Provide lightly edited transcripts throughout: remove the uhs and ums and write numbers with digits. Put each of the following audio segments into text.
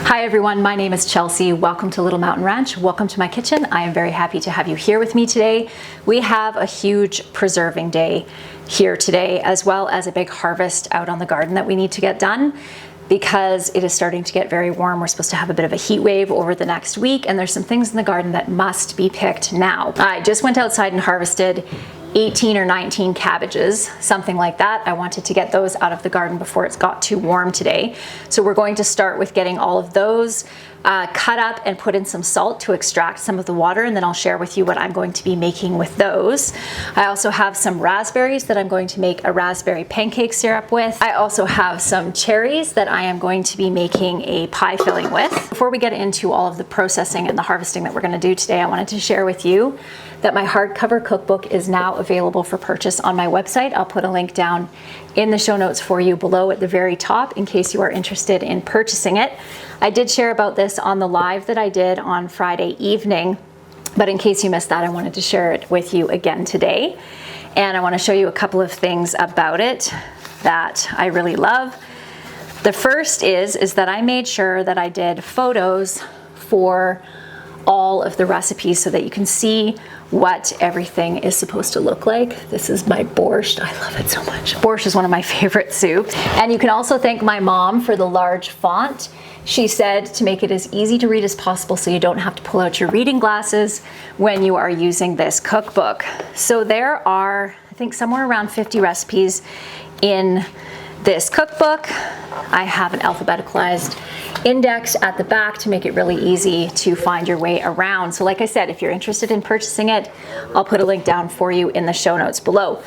Hi everyone, my name is Chelsea. Welcome to Little Mountain Ranch. Welcome to my kitchen. I am very happy to have you here with me today. We have a huge preserving day here today, as well as a big harvest out on the garden that we need to get done because it is starting to get very warm. We're supposed to have a bit of a heat wave over the next week, and there's some things in the garden that must be picked now. I just went outside and harvested 18 or 19 cabbages, something like that. I wanted to get those out of the garden before it's got too warm today. So we're going to start with getting all of those cut up and put in some salt to extract some of the water, and then I'll share with you what I'm going to be making with those. I also have some raspberries that I'm going to make a raspberry pancake syrup with. I also have some cherries that I am going to be making a pie filling with. Before we get into all of the processing and the harvesting that we're going to do today, I wanted to share with you that my hardcover cookbook is now available for purchase on my website. I'll put a link down in the show notes for you below at the very top in case you are interested in purchasing it. I did share about this on the live that I did on Friday evening, but in case you missed that, I wanted to share it with you again today. And I want to show you a couple of things about it that I really love. The first is that I made sure that I did photos for all of the recipes so that you can see what everything is supposed to look like. This is my borscht. I love it so much. Borscht is one of my favorite soups. And you can also thank my mom for the large font. She said to make it as easy to read as possible so you don't have to pull out your reading glasses when you are using this cookbook. So there are, I think, somewhere around 50 recipes in this cookbook. I have an alphabeticalized index at the back to make it really easy to find your way around. So like I said, if you're interested in purchasing it, I'll put a link down for you in the show notes below.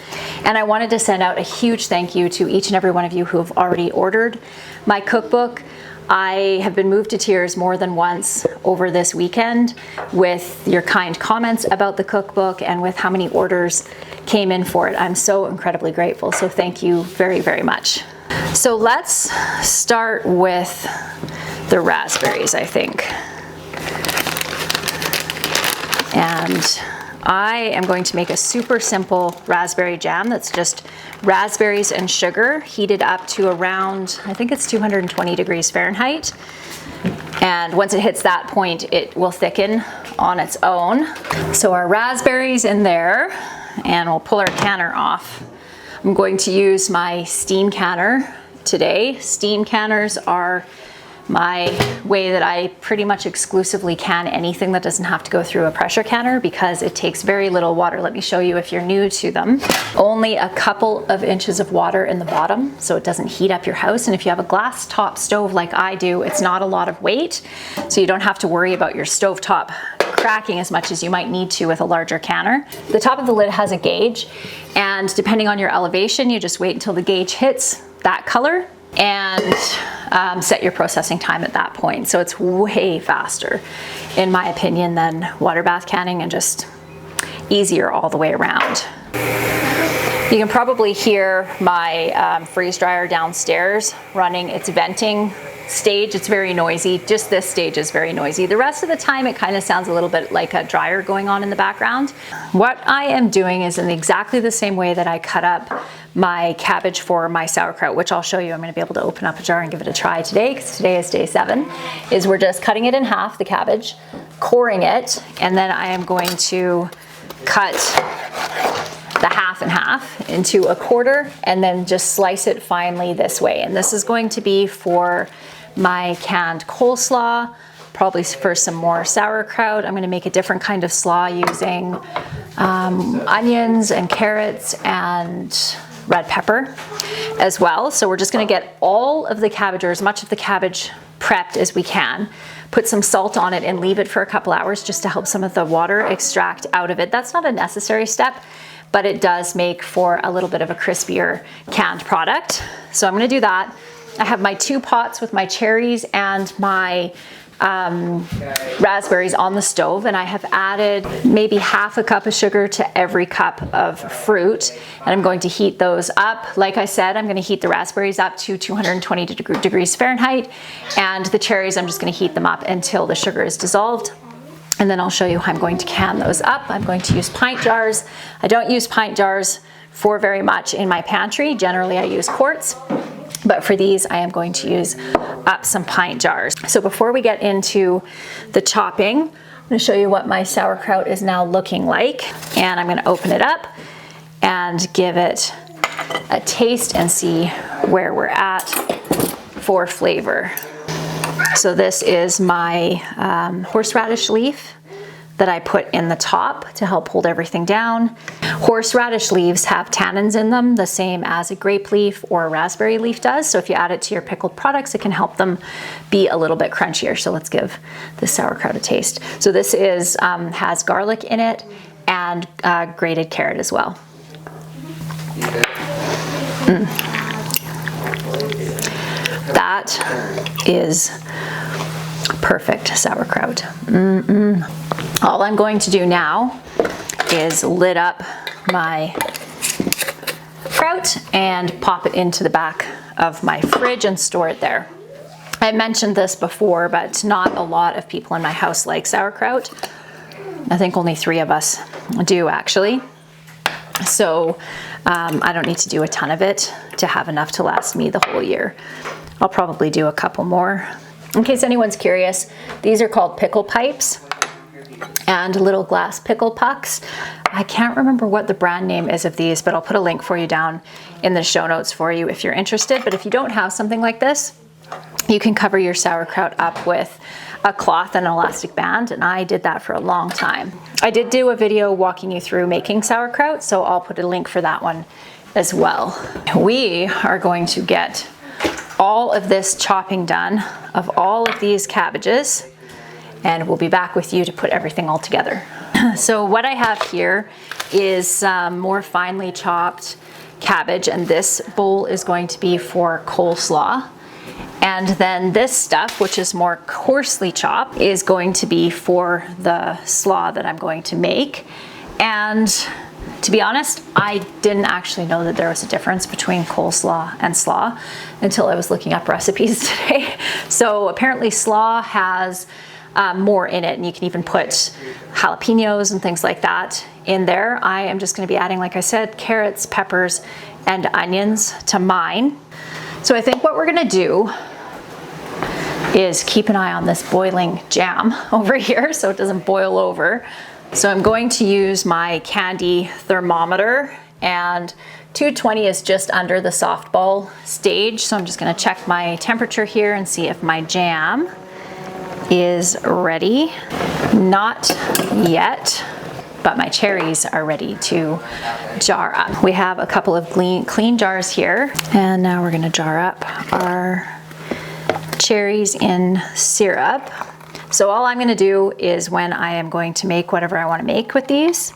And I wanted to send out a huge thank you to each and every one of you who have already ordered my cookbook. I have been moved to tears more than once over this weekend with your kind comments about the cookbook and with how many orders came in for it. I'm so incredibly grateful. So thank you very, very much. So let's start with the raspberries, I think. And I am going to make a super simple raspberry jam that's just raspberries and sugar heated up to around, I think it's 220 degrees Fahrenheit. And once it hits that point, it will thicken on its own. So our raspberries in there, and we'll pull our canner off. I'm going to use my steam canner today. Steam canners are my way that I pretty much exclusively can anything that doesn't have to go through a pressure canner because it takes very little water. Let me show you if you're new to them. Only a couple of inches of water in the bottom so it doesn't heat up your house. And if you have a glass top stove like I do, it's not a lot of weight, so you don't have to worry about your stovetop cracking as much as you might need to with a larger canner. The top of the lid has a gauge, and depending on your elevation, you just wait until the gauge hits that color and set your processing time at that point. So it's way faster, in my opinion, than water bath canning and just easier all the way around. You can probably hear my freeze dryer downstairs running its venting stage. It's very noisy. Just this stage is very noisy. The rest of the time it kind of sounds a little bit like a dryer going on in the background. What I am doing is in exactly the same way that I cut up my cabbage for my sauerkraut, which I'll show you. I'm going to be able to open up a jar and give it a try today because today is day 7, is we're just cutting it in half, the cabbage, coring it, and then I am going to cut the half and half into a quarter and then just slice it finely this way. And this is going to be for my canned coleslaw, probably for some more sauerkraut. I'm going to make a different kind of slaw using onions and carrots and red pepper as well. So we're just going to get all of the cabbage, or as much of the cabbage, prepped as we can, put some salt on it and leave it for a couple hours just to help some of the water extract out of it. That's not a necessary step, but it does make for a little bit of a crispier canned product. So I'm going to do that. I have my 2 pots with my cherries and my raspberries on the stove, and I have added maybe half a cup of sugar to every cup of fruit, and I'm going to heat those up. Like I said, I'm going to heat the raspberries up to 220 degrees Fahrenheit, and the cherries, I'm just going to heat them up until the sugar is dissolved. And then I'll show you how I'm going to can those up. I'm going to use pint jars. I don't use pint jars for very much in my pantry. Generally, I use quarts. But for these, I am going to use up some pint jars. So before we get into the chopping, I'm going to show you what my sauerkraut is now looking like. And I'm going to open it up and give it a taste and see where we're at for flavor. So this is my horseradish leaf that I put in the top to help hold everything down. Horseradish leaves have tannins in them, the same as a grape leaf or a raspberry leaf does. So if you add it to your pickled products, it can help them be a little bit crunchier. So let's give the sauerkraut a taste. So this is has garlic in it and grated carrot as well. That is perfect sauerkraut. All I'm going to do now is lid up my kraut and pop it into the back of my fridge and store it there. I mentioned this before, but not a lot of people in my house like sauerkraut. I think only 3 of us do actually. So I don't need to do a ton of it to have enough to last me the whole year. I'll probably do a couple more. In case anyone's curious, these are called pickle pipes and little glass pickle pucks. I can't remember what the brand name is of these, but I'll put a link for you down in the show notes for you if you're interested. But if you don't have something like this, you can cover your sauerkraut up with a cloth and an elastic band, and I did that for a long time. I did do a video walking you through making sauerkraut, so I'll put a link for that one as well. We are going to get all of this chopping done of all of these cabbages, and we'll be back with you to put everything all together. So what I have here is some more finely chopped cabbage, and this bowl is going to be for coleslaw. And then this stuff, which is more coarsely chopped, is going to be for the slaw that I'm going to make. And to be honest, I didn't actually know that there was a difference between coleslaw and slaw until I was looking up recipes today. So apparently slaw has more in it, and you can even put jalapenos and things like that in there. I am just going to be adding, like I said, carrots, peppers, and onions to mine. So I think what we're going to do is keep an eye on this boiling jam over here so it doesn't boil over. So I'm going to use my candy thermometer, and 220 is just under the softball stage. So I'm just going to check my temperature here and see if my jam is ready. Not yet, but my cherries are ready to jar up. We have a couple of clean jars here, and now we're going to jar up our cherries in syrup. So all I'm going to do is, when I am going to make whatever I want to make with these,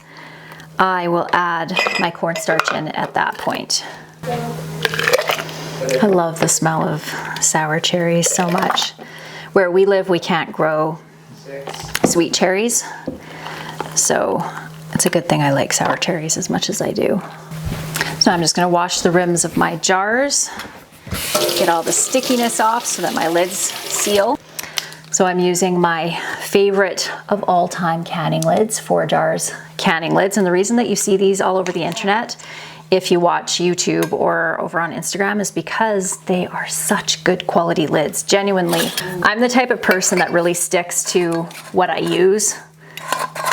I will add my cornstarch in at that point. I love the smell of sour cherries so much. Where we live, we can't grow sweet cherries, so it's a good thing I like sour cherries as much as I do. So I'm just going to wash the rims of my jars, get all the stickiness off so that my lids seal. So I'm using my favorite of all time canning lids, 4 Jars canning lids. And the reason that you see these all over the internet, if you watch YouTube or over on Instagram, is because they are such good quality lids. Genuinely, I'm the type of person that really sticks to what I use.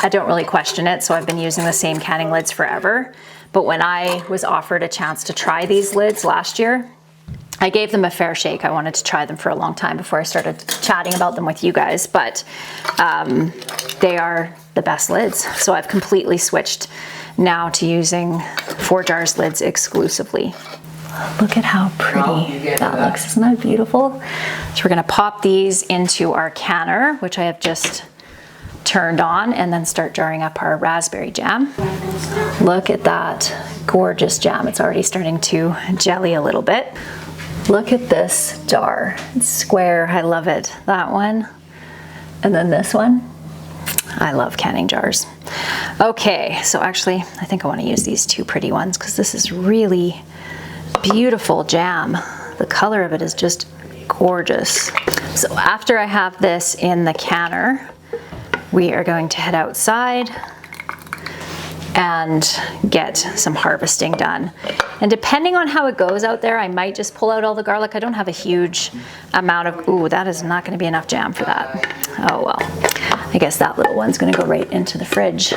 I don't really question it, so I've been using the same canning lids forever. But when I was offered a chance to try these lids last year, I gave them a fair shake. I wanted to try them for a long time before I started chatting about them with you guys, but they are the best lids. So I've completely switched now to using 4 Jars lids exclusively. Look at how pretty that looks. Isn't that beautiful? So we're gonna pop these into our canner, which I have just turned on, and then start jarring up our raspberry jam. Look at that gorgeous jam. It's already starting to jelly a little bit. Look at this jar. It's square. I love it. That one. And then this one. I love canning jars. Okay, so actually, I think I want to use these 2 pretty ones because this is really beautiful jam. The color of it is just gorgeous. So after I have this in the canner, we are going to head outside and get some harvesting done. And depending on how it goes out there, I might just pull out all the garlic. I don't have a huge amount of, ooh, that is not gonna be enough jam for that. Oh well, I guess that little one's gonna go right into the fridge.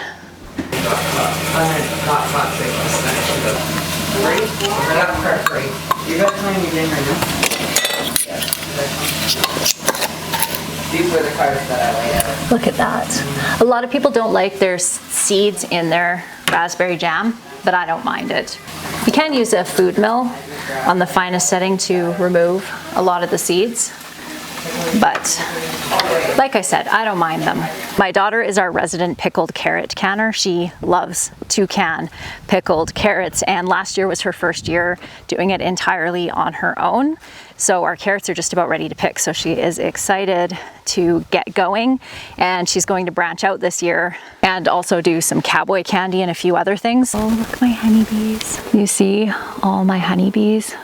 These were the cards that I laid out. Look at that. A lot of people don't like their seeds in their raspberry jam, but I don't mind it. You can use a food mill on the finest setting to remove a lot of the seeds, but like I said, I don't mind them. My daughter is our resident pickled carrot canner. She loves to can pickled carrots, and last year was her first year doing it entirely on her own. So our carrots are just about ready to pick. So she is excited to get going, and she's going to branch out this year and also do some cowboy candy and a few other things. Oh, look at my honeybees. You see all my honeybees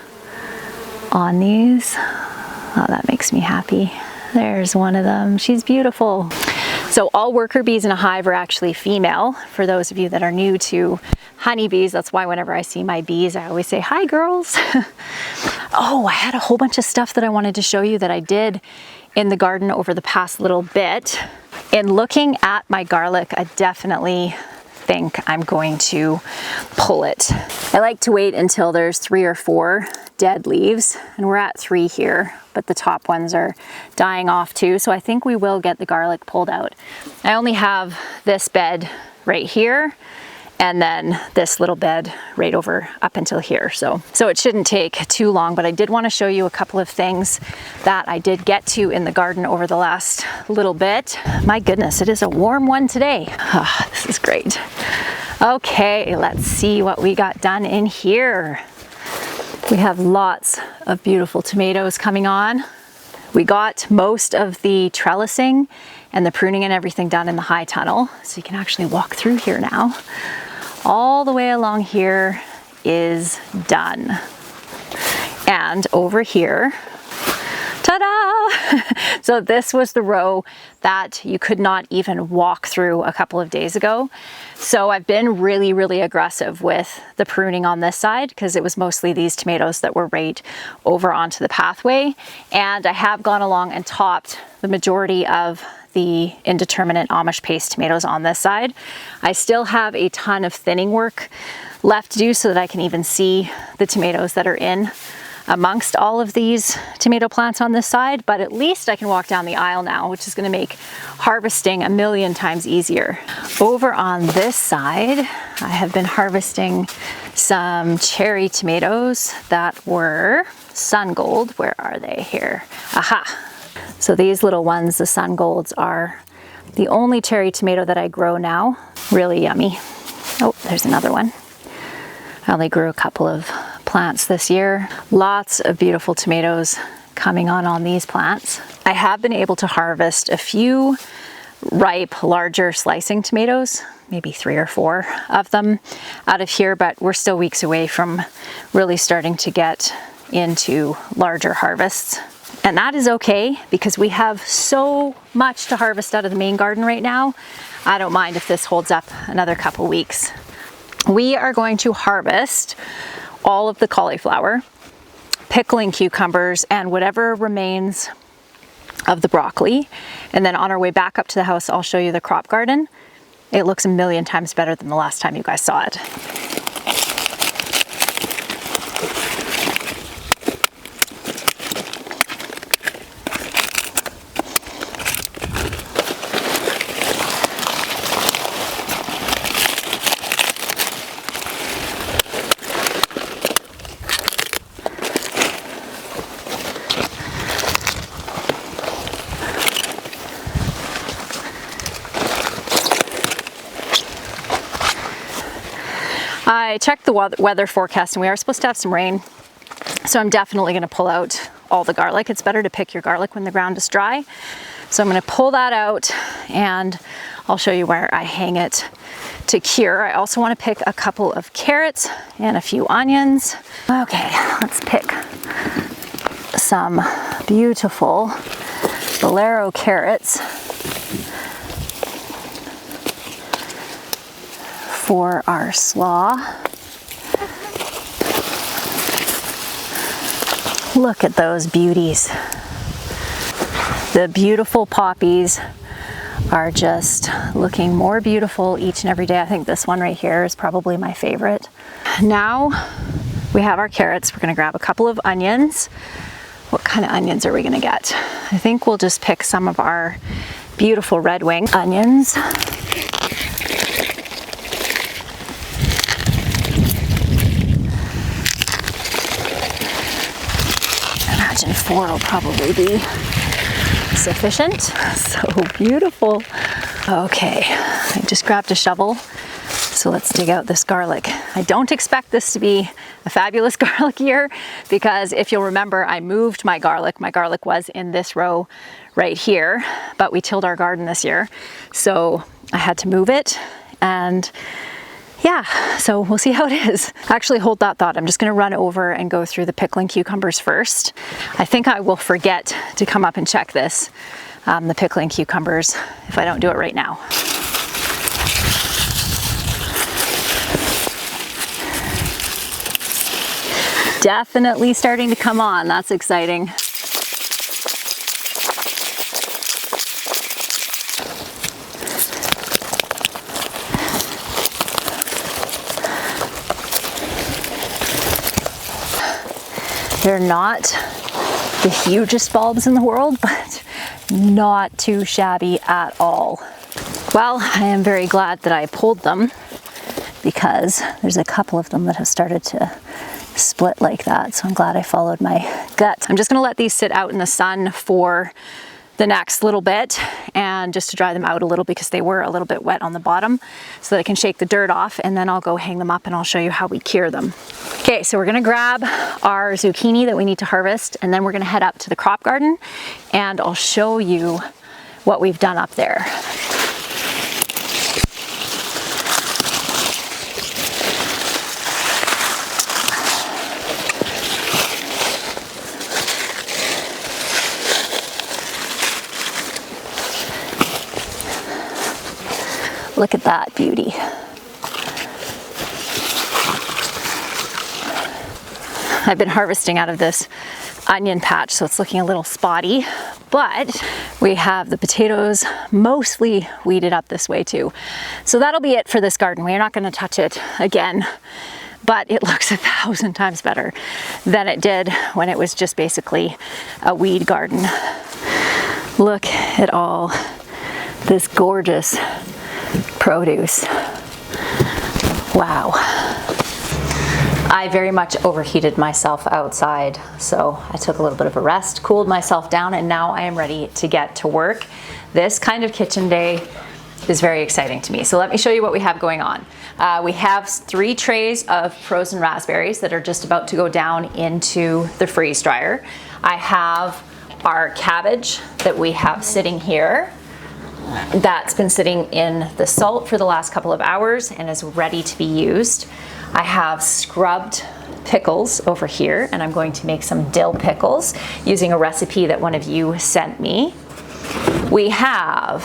on these? Oh, that makes me happy. There's one of them. She's beautiful. So all worker bees in a hive are actually female. For those of you that are new to honeybees, that's why whenever I see my bees, I always say, hi girls. Oh, I had a whole bunch of stuff that I wanted to show you that I did in the garden over the past little bit. In looking at my garlic, I definitely think I'm going to pull it. I like to wait until there's 3 or 4 dead leaves, and we're at 3 here, but the top ones are dying off too, so I think we will get the garlic pulled out. I only have this bed right here, and then this little bed right over up until here. So it shouldn't take too long, but I did want to show you a couple of things that I did get to in the garden over the last little bit. My goodness, it is a warm one today. Oh, this is great. Okay, let's see what we got done in here. We have lots of beautiful tomatoes coming on. We got most of the trellising and the pruning and everything done in the high tunnel. So you can actually walk through here now. All the way along here is done. And over here, ta-da! So this was the row that you could not even walk through a couple of days ago. So I've been really, really aggressive with the pruning on this side because it was mostly these tomatoes that were right over onto the pathway. And I have gone along and topped the majority of the indeterminate Amish paste tomatoes on this side. I still have a ton of thinning work left to do so that I can even see the tomatoes that are in amongst all of these tomato plants on this side, but at least I can walk down the aisle now, which is going to make harvesting a million times easier. Over on this side, I have been harvesting some cherry tomatoes that were sun gold. Where are they here? Aha! So these little ones, the sun golds, are the only cherry tomato that I grow now. Really yummy. Oh, there's another one. I only grew a couple of plants this year. Lots of beautiful tomatoes coming on these plants. I have been able to harvest a few ripe, larger slicing tomatoes, maybe 3 or 4 of them out of here, but we're still weeks away from really starting to get into larger harvests. And that is okay because we have so much to harvest out of the main garden right now. I don't mind if this holds up another couple weeks. We are going to harvest all of the cauliflower, pickling cucumbers, and whatever remains of the broccoli. And then on our way back up to the house, I'll show you the crop garden. It looks a million times better than the last time you guys saw it. I checked the weather forecast and we are supposed to have some rain, so I'm definitely going to pull out all the garlic. It's better to pick your garlic when the ground is dry. So I'm going to pull that out and I'll show you where I hang it to cure. I also want to pick a couple of carrots and a few onions. Okay, let's pick some beautiful bolero carrots for our slaw. Look at those beauties. The beautiful poppies are just looking more beautiful each and every day. I think this one right here is probably my favorite. Now we have our carrots. We're gonna grab a couple of onions. What kind of onions are we gonna get? I think we'll just pick some of our beautiful red wing onions. Imagine 4 will probably be sufficient. So beautiful. Okay, I just grabbed a shovel. So let's dig out this garlic. I don't expect this to be a fabulous garlic year because if you'll remember, I moved my garlic. My garlic was in this row right here, but we tilled our garden this year. So I had to move it, and yeah, so we'll see how it is. Actually, hold that thought. I'm just gonna run over and go through the pickling cucumbers first. I think I will forget to come up and check this, the pickling cucumbers, if I don't do it right now. Definitely starting to come on. That's exciting. They're not the hugest bulbs in the world, but not too shabby at all. Well, I am very glad that I pulled them because there's a couple of them that have started to split like that. So I'm glad I followed my gut. I'm just gonna let these sit out in the sun for the next little bit and just to dry them out a little because they were a little bit wet on the bottom so that I can shake the dirt off, and then I'll go hang them up and I'll show you how we cure them. Okay, so we're gonna grab our zucchini that we need to harvest, and then we're gonna head up to the crop garden and I'll show you what we've done up there. Look at that beauty. I've been harvesting out of this onion patch, so it's looking a little spotty, but we have the potatoes mostly weeded up this way too. So that'll be it for this garden. We're not gonna touch it again, but it looks 1,000 times better than it did when it was just basically a weed garden. Look at all this gorgeous produce. Wow. I very much overheated myself outside, so I took a little bit of a rest, cooled myself down, and now I am ready to get to work. This kind of kitchen day is very exciting to me. So let me show you what we have going on. We have 3 trays of frozen raspberries that are just about to go down into the freeze dryer. I have our cabbage that we have sitting here. That's been sitting in the salt for the last couple of hours and is ready to be used. I have scrubbed pickles over here, and I'm going to make some dill pickles using a recipe that one of you sent me. We have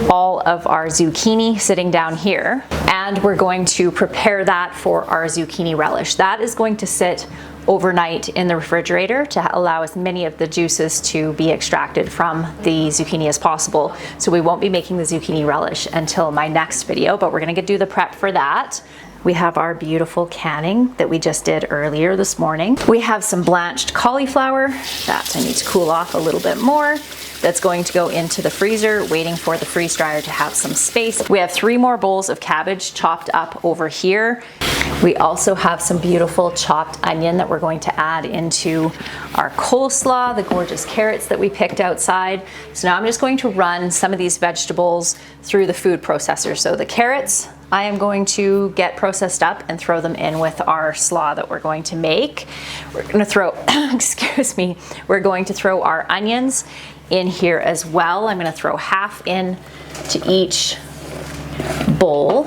all of our zucchini sitting down here, and we're going to prepare that for our zucchini relish. That is going to sit overnight in the refrigerator to allow as many of the juices to be extracted from the zucchini as possible. So we won't be making the zucchini relish until my next video, but we're gonna do the prep for that. We have our beautiful canning that we just did earlier this morning. We have some blanched cauliflower that I need to cool off a little bit more. That's going to go into the freezer, waiting for the freeze dryer to have some space. We have 3 more bowls of cabbage chopped up over here. We also have some beautiful chopped onion that we're going to add into our coleslaw, the gorgeous carrots that we picked outside. So now I'm just going to run some of these vegetables through the food processor. So the carrots, I am going to get processed up and throw them in with our slaw that we're going to make. We're going to throw, excuse me, we're going to throw our onions in here as well. I'm going to throw half in to each bowl.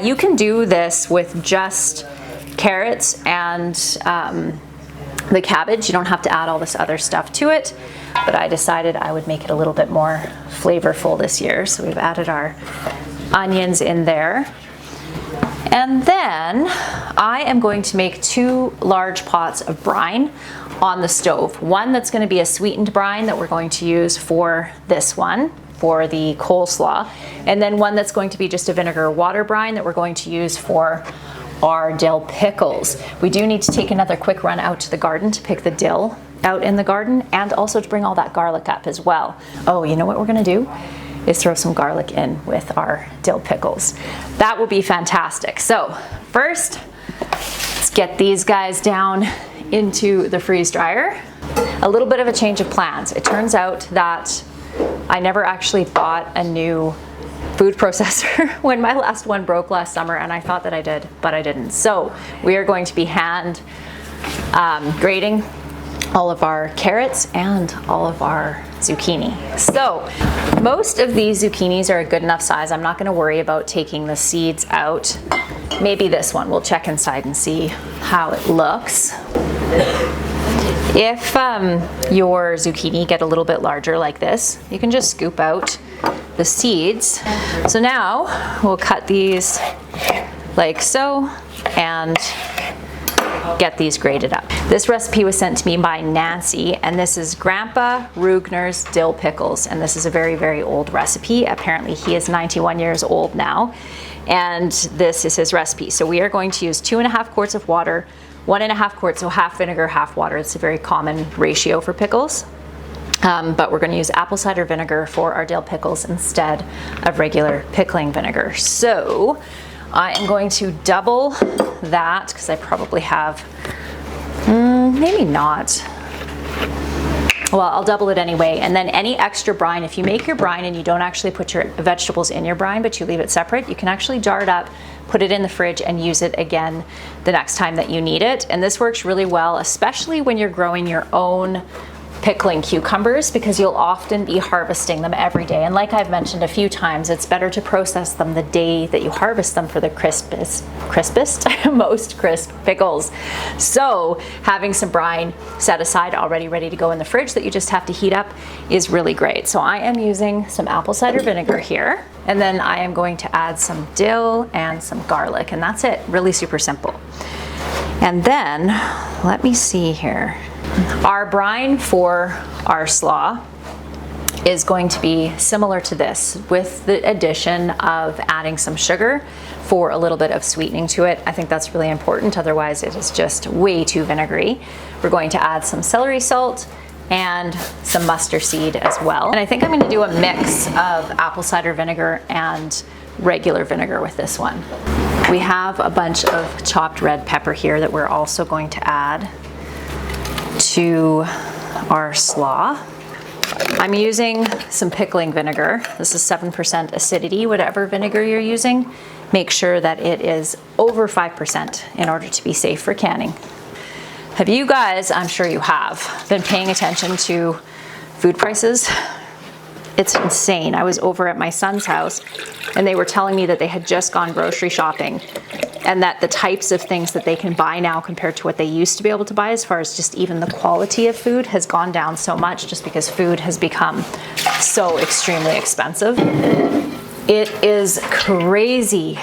You can do this with just carrots and the cabbage. You don't have to add all this other stuff to it, but I decided I would make it a little bit more flavorful this year. So we've added our onions in there. And then I am going to make 2 large pots of brine on the stove. One that's going to be a sweetened brine that we're going to use for this one, for the coleslaw. And then one that's going to be just a vinegar water brine that we're going to use for our dill pickles. We do need to take another quick run out to the garden to pick the dill out in the garden, and also to bring all that garlic up as well. Oh, you know what we're going to do? Is throw some garlic in with our dill pickles. That will be fantastic. So first, let's get these guys down into the freeze dryer. A little bit of a change of plans. It turns out that I never actually bought a new food processor when my last one broke last summer, and I thought that I did, but I didn't. So we are going to be hand grating all of our carrots and all of our zucchini. So most of these zucchinis are a good enough size. I'm not going to worry about taking the seeds out. Maybe this one. We'll check inside and see how it looks. If your zucchini get a little bit larger like this, you can just scoop out the seeds. So now we'll cut these like so and get these grated up. This recipe was sent to me by Nancy, and this is Grandpa Rugner's dill pickles, and this is a very, very old recipe. Apparently he is 91 years old now, and this is his recipe. So we are going to use 2.5 quarts of water, 1.5 quarts, so half vinegar, half water. It's a very common ratio for pickles. But we're going to use apple cider vinegar for our dill pickles instead of regular pickling vinegar. So I am going to double that, because I probably have, maybe not. Well, I'll double it anyway. And then any extra brine, if you make your brine and you don't actually put your vegetables in your brine, but you leave it separate, you can actually jar it up, put it in the fridge, and use it again the next time that you need it. And this works really well, especially when you're growing your own pickling cucumbers, because you'll often be harvesting them every day. And like I've mentioned a few times, it's better to process them the day that you harvest them for the crispest, most crisp pickles. So having some brine set aside already ready to go in the fridge that you just have to heat up is really great. So I am using some apple cider vinegar here, and then I am going to add some dill and some garlic, and that's it. Really super simple. And then let me see here. Our brine for our slaw is going to be similar to this, with the addition of adding some sugar for a little bit of sweetening to it. I think that's really important, otherwise it is just way too vinegary. We're going to add some celery salt and some mustard seed as well. And I think I'm going to do a mix of apple cider vinegar and regular vinegar with this one. We have a bunch of chopped red pepper here that we're also going to add to our slaw. I'm using some pickling vinegar. This is 7% acidity, whatever vinegar you're using. Make sure that it is over 5% in order to be safe for canning. Have you guys, I'm sure you have, been paying attention to food prices? It's insane. I was over at my son's house and they were telling me that they had just gone grocery shopping, and that the types of things that they can buy now compared to what they used to be able to buy, as far as just even the quality of food, has gone down so much, just because food has become so extremely expensive. It is crazy.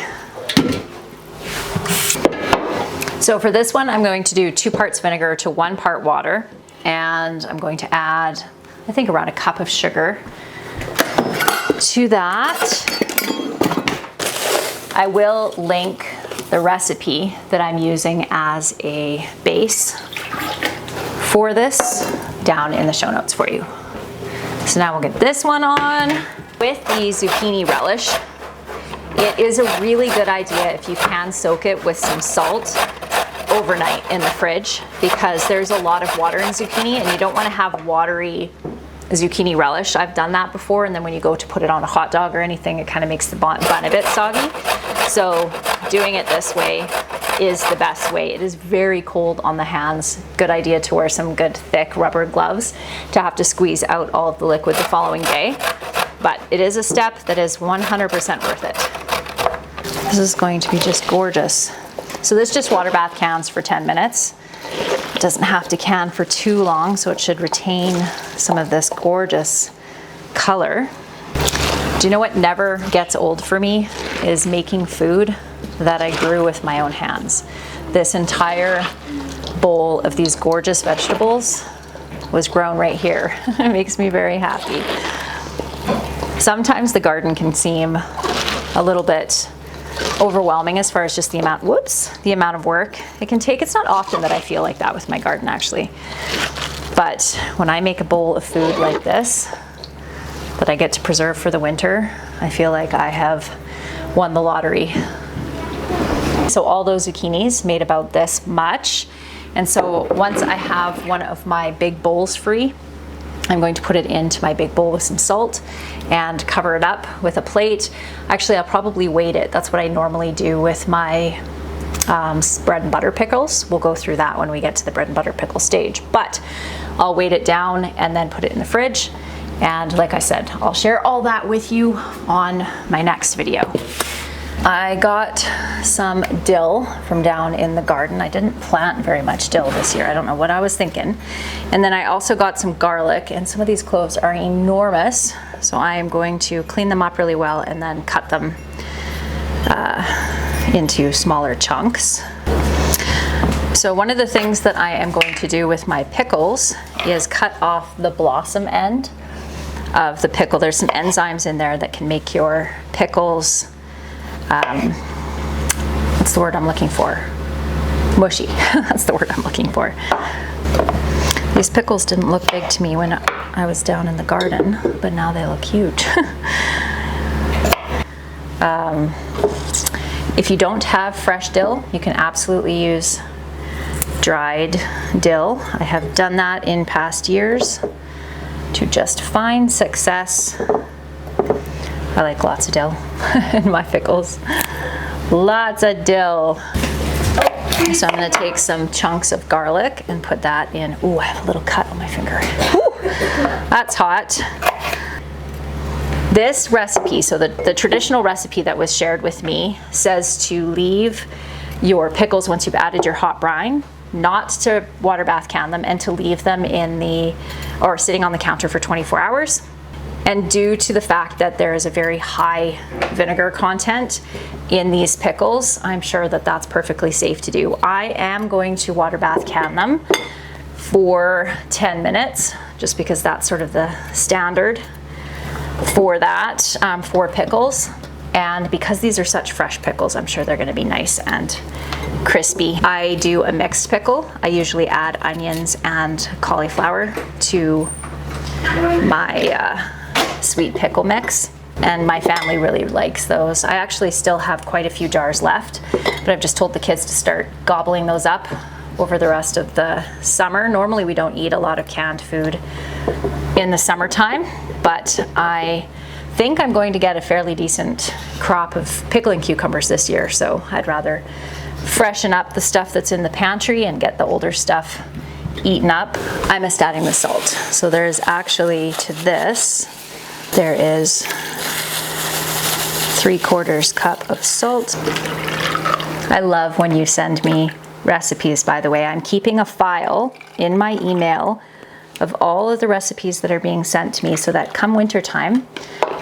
So for this one, I'm going to do 2 parts vinegar to 1 part water, and I'm going to add, I think, around a cup of sugar to that. I will link the recipe that I'm using as a base for this down in the show notes for you. So now we'll get this one on. With the zucchini relish, it is a really good idea if you can soak it with some salt overnight in the fridge, because there's a lot of water in zucchini and you don't want to have watery zucchini relish. I've done that before, and then when you go to put it on a hot dog or anything, it kind of makes the bun a bit soggy. So doing it this way is the best way. It is very cold on the hands. Good idea to wear some good thick rubber gloves to have to squeeze out all of the liquid the following day. But it is a step that is 100% worth it. This is going to be just gorgeous. So this just water bath cans for 10 minutes. It doesn't have to can for too long, so it should retain some of this gorgeous color. Do you know what never gets old for me? Is making food that I grew with my own hands. This entire bowl of these gorgeous vegetables was grown right here. It makes me very happy. Sometimes the garden can seem a little bit overwhelming as far as just the amount of work it can take. It's not often that I feel like that with my garden, actually. But when I make a bowl of food like this that I get to preserve for the winter, I feel like I have won the lottery. So all those zucchinis made about this much. And so once I have one of my big bowls free, I'm going to put it into my big bowl with some salt and cover it up with a plate. Actually, I'll probably weight it. That's what I normally do with my bread and butter pickles. We'll go through that when we get to the bread and butter pickle stage. But I'll weight it down and then put it in the fridge. And like I said, I'll share all that with you on my next video. I got some dill from down in the garden. I didn't plant very much dill this year. I don't know what I was thinking. And then I also got some garlic, and some of these cloves are enormous. So I am going to clean them up really well and then cut them into smaller chunks. So one of the things that I am going to do with my pickles is cut off the blossom end of the pickle. There's some enzymes in there that can make your pickles what's the word I'm looking for? Mushy. That's the word I'm looking for. These pickles didn't look big to me when I was down in the garden, but now they look huge. If you don't have fresh dill, you can absolutely use dried dill. I have done that in past years to just fine success. I like lots of dill in my pickles. Lots of dill. So I'm gonna take some chunks of garlic and put that in. Ooh, I have a little cut on my finger. Ooh, that's hot. This recipe, so the traditional recipe that was shared with me, says to leave your pickles once you've added your hot brine, not to water bath can them, and to leave them sitting on the counter for 24 hours. And due to the fact that there is a very high vinegar content in these pickles, I'm sure that that's perfectly safe to do. I am going to water bath can them for 10 minutes, just because that's sort of the standard for that, for pickles. And because these are such fresh pickles, I'm sure they're gonna be nice and crispy. I do a mixed pickle. I usually add onions and cauliflower to my sweet pickle mix, and my family really likes those. I actually still have quite a few jars left, but I've just told the kids to start gobbling those up over the rest of the summer. Normally we don't eat a lot of canned food in the summertime, but I think I'm going to get a fairly decent crop of pickling cucumbers this year, so I'd rather freshen up the stuff that's in the pantry and get the older stuff eaten up. I missed adding the salt. So there's actually, to this, there is 3/4 cup of salt. I love when you send me recipes, by the way. I'm keeping a file in my email of all of the recipes that are being sent to me, so that come winter time,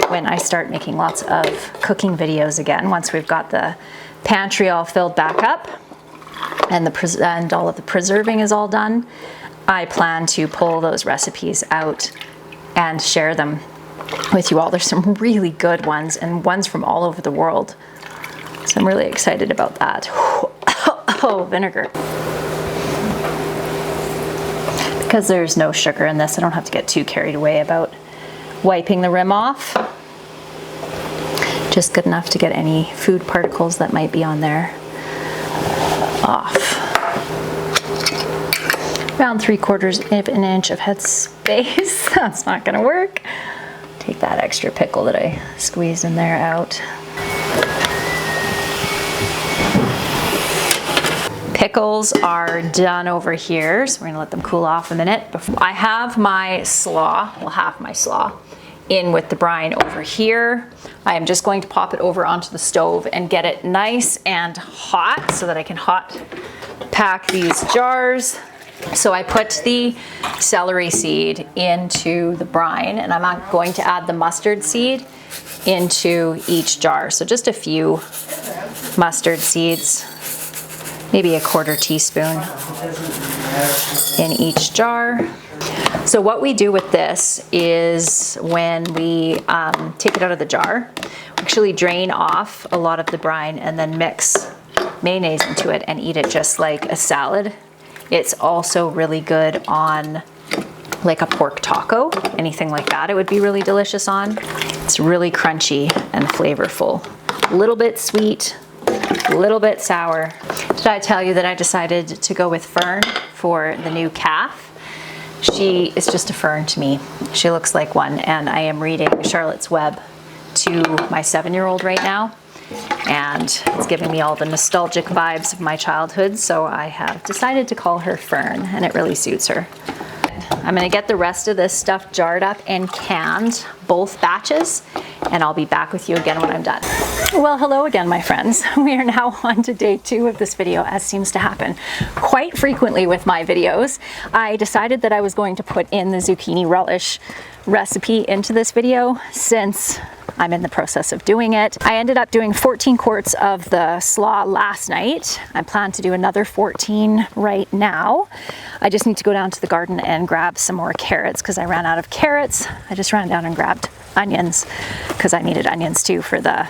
when I start making lots of cooking videos again, once we've got the pantry all filled back up and all of the preserving is all done, I plan to pull those recipes out and share them with you all. There's some really good ones, and ones from all over the world. So I'm really excited about that. Oh, vinegar. Because there's no sugar in this, I don't have to get too carried away about wiping the rim off. Just good enough to get any food particles that might be on there off. Around 3/4 of an inch of head space. That's not gonna work. Take that extra pickle that I squeezed in there out. Pickles are done over here, so we're gonna let them cool off a minute. I have my slaw, in with the brine over here. I am just going to pop it over onto the stove and get it nice and hot so that I can hot pack these jars So I put the celery seed into the brine, and I'm not going to add the mustard seed into each jar. So just a few mustard seeds, maybe a 1/4 teaspoon in each jar. So what we do with this is when we take it out of the jar, we actually drain off a lot of the brine and then mix mayonnaise into it and eat it just like a salad. It's also really good on like a pork taco, anything like that. It would be really delicious on. It's really crunchy and flavorful. A little bit sweet, a little bit sour. Did I tell you that I decided to go with Fern for the new calf? She is just a fern to me. She looks like one, and I am reading Charlotte's Web to my 7-year-old right now, and it's giving me all the nostalgic vibes of my childhood, so I have decided to call her Fern, and it really suits her. I'm gonna get the rest of this stuff jarred up and canned, both batches, and I'll be back with you again when I'm done. Well, hello again, my friends. We are now on to day 2 of this video, as seems to happen quite frequently with my videos. I decided that I was going to put in the zucchini relish recipe into this video since I'm in the process of doing it. I ended up doing 14 quarts of the slaw last night. I plan to do another 14 right now. I just need to go down to the garden and grab some more carrots because I ran out of carrots. I just ran down and grabbed onions because I needed onions too for the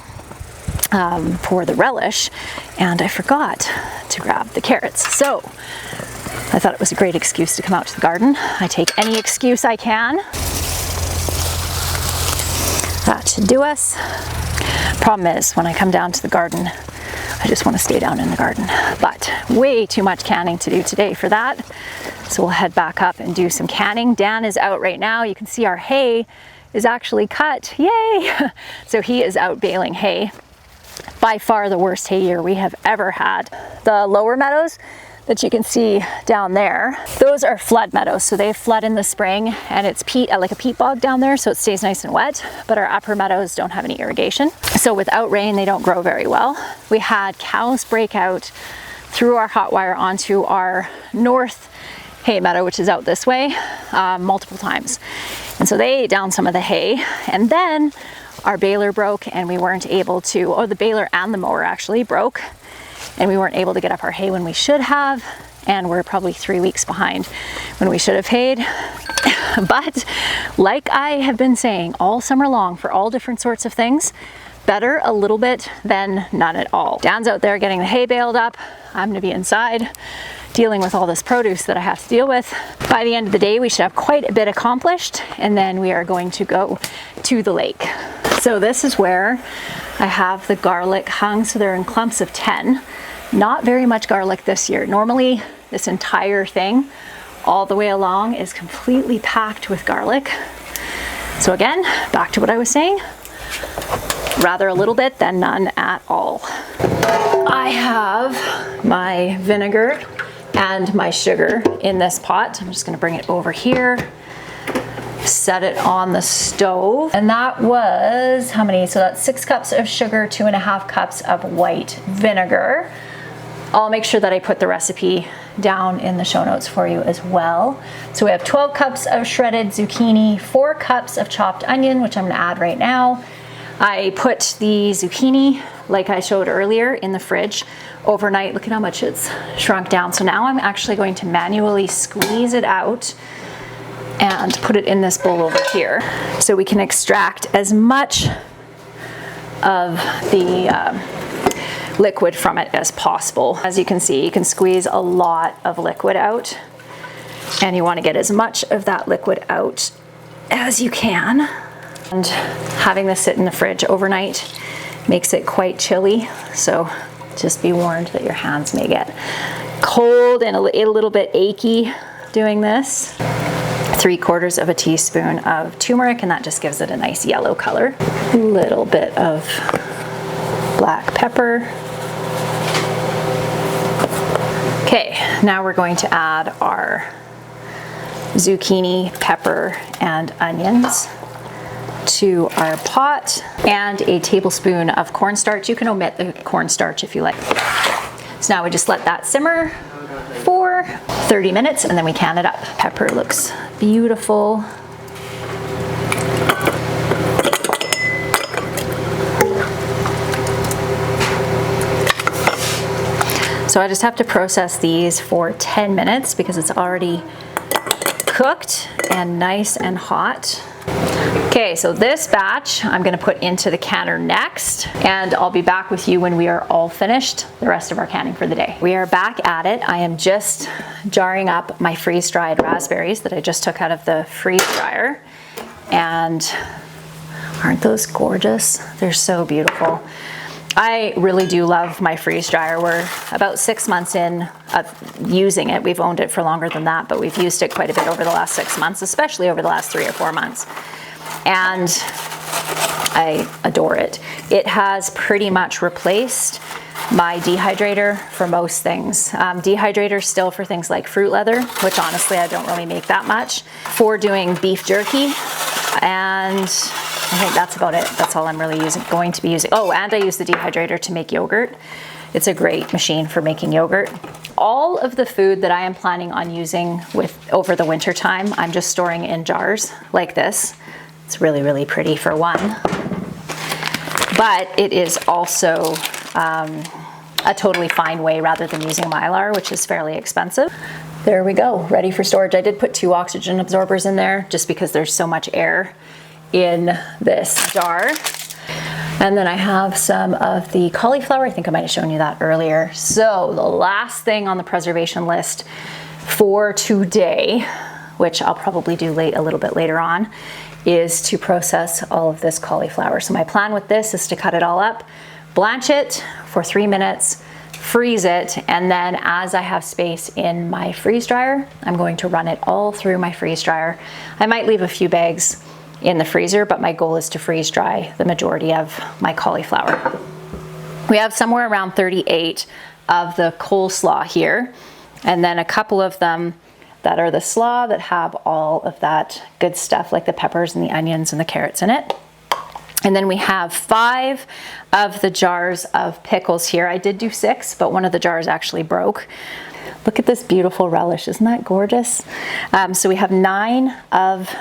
relish, and I forgot to grab the carrots. So I thought it was a great excuse to come out to the garden. I take any excuse I can. That should do us. Problem is, when I come down to the garden, I just want to stay down in the garden, but way too much canning to do today for that. So we'll head back up and do some canning. Dan is out right now. You can see our hay is actually cut. Yay! So he is out baling hay. By far the worst hay year we have ever had. The lower meadows that you can see down there, those are flood meadows. So they flood in the spring, and it's peat, like a peat bog down there, so it stays nice and wet. But our upper meadows don't have any irrigation. So without rain, they don't grow very well. We had cows break out through our hot wire onto our north hay meadow, which is out this way, multiple times. And so they ate down some of the hay, and then our baler broke and we weren't able to, or the baler and the mower actually broke, and we weren't able to get up our hay when we should have, and we're probably 3 weeks behind when we should have hayed. But like I have been saying all summer long for all different sorts of things, better a little bit than none at all. Dan's out there getting the hay baled up. I'm gonna be inside dealing with all this produce that I have to deal with. By the end of the day, we should have quite a bit accomplished, and then we are going to go to the lake. So this is where I have the garlic hung, so they're in clumps of 10. Not very much garlic this year. Normally, this entire thing all the way along is completely packed with garlic. So again, back to what I was saying, rather a little bit than none at all. I have my vinegar and my sugar in this pot. I'm just gonna bring it over here, set it on the stove. And that was, how many? So that's 6 cups of sugar, 2.5 cups of white vinegar. I'll make sure that I put the recipe down in the show notes for you as well. So we have 12 cups of shredded zucchini, 4 cups of chopped onion, which I'm gonna add right now. I put the zucchini, like I showed earlier, in the fridge overnight. Look at how much it's shrunk down. So now I'm actually going to manually squeeze it out and put it in this bowl over here so we can extract as much of the liquid from it as possible. As you can see, you can squeeze a lot of liquid out, and you want to get as much of that liquid out as you can. And having this sit in the fridge overnight makes it quite chilly, so just be warned that your hands may get cold and a little bit achy doing this. 3/4 of a teaspoon of turmeric, and that just gives it a nice yellow color. A little bit of black pepper. Okay, now we're going to add our zucchini, pepper, and onions to our pot, and a tablespoon of cornstarch. You can omit the cornstarch if you like. So now we just let that simmer for for 30 minutes and then we can it up. Pepper looks beautiful. So I just have to process these for 10 minutes because it's already cooked and nice and hot. Okay, so this batch I'm gonna put into the canner next, and I'll be back with you when we are all finished the rest of our canning for the day. We are back at it. I am just jarring up my freeze-dried raspberries that I just took out of the freeze dryer. And aren't those gorgeous? They're so beautiful. I really do love my freeze dryer. We're about 6 months in of using it. We've owned it for longer than that, but we've used it quite a bit over the last 6 months, especially over the last 3 or 4 months. And I adore it. It has pretty much replaced my dehydrator for most things. Dehydrator still for things like fruit leather, which honestly I don't really make that much, for doing beef jerky, and I think that's about it. That's all I'm really going to be using. Oh, and I use the dehydrator to make yogurt. It's a great machine for making yogurt. All of the food that I am planning on using over the winter time, I'm just storing in jars like this. It's really, really pretty for one. But it is also a totally fine way rather than using Mylar, which is fairly expensive. There we go, ready for storage. I did put 2 oxygen absorbers in there just because there's so much air in this jar. And then I have some of the cauliflower. I think I might have shown you that earlier. So the last thing on the preservation list for today, which I'll probably do a little bit later on, is to process all of this cauliflower. So my plan with this is to cut it all up, blanch it for 3 minutes, freeze it, and then as I have space in my freeze dryer, I'm going to run it all through my freeze dryer. I might leave a few bags in the freezer, but my goal is to freeze dry the majority of my cauliflower. We have somewhere around 38 of the coleslaw here, and then a couple of them that are the slaw that have all of that good stuff like the peppers and the onions and the carrots in it. And then we have 5 of the jars of pickles here. I did do 6, but one of the jars actually broke. Look at this beautiful relish, isn't that gorgeous? So we have 9 of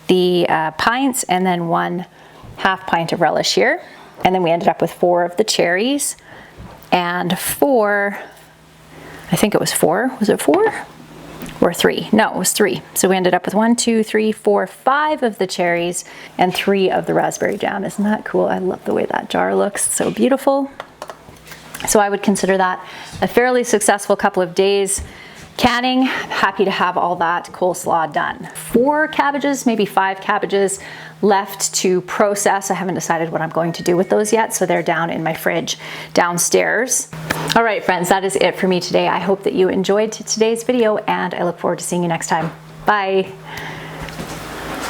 the pints and then 1/2 pint of relish here. And then we ended up with 4 of the cherries and 4, I think it was 4, was it 4? Or 3, no, it was 3. So we ended up with 1, 2, 3, 4, 5 of the cherries and 3 of the raspberry jam. Isn't that cool? I love the way that jar looks, it's so beautiful. So I would consider that a fairly successful couple of days canning. Happy to have all that coleslaw done. 4 cabbages, maybe 5 cabbages left to process. I haven't decided what I'm going to do with those yet, so they're down in my fridge downstairs. All right, friends, that is it for me today. I hope that you enjoyed today's video, and I look forward to seeing you next time. Bye.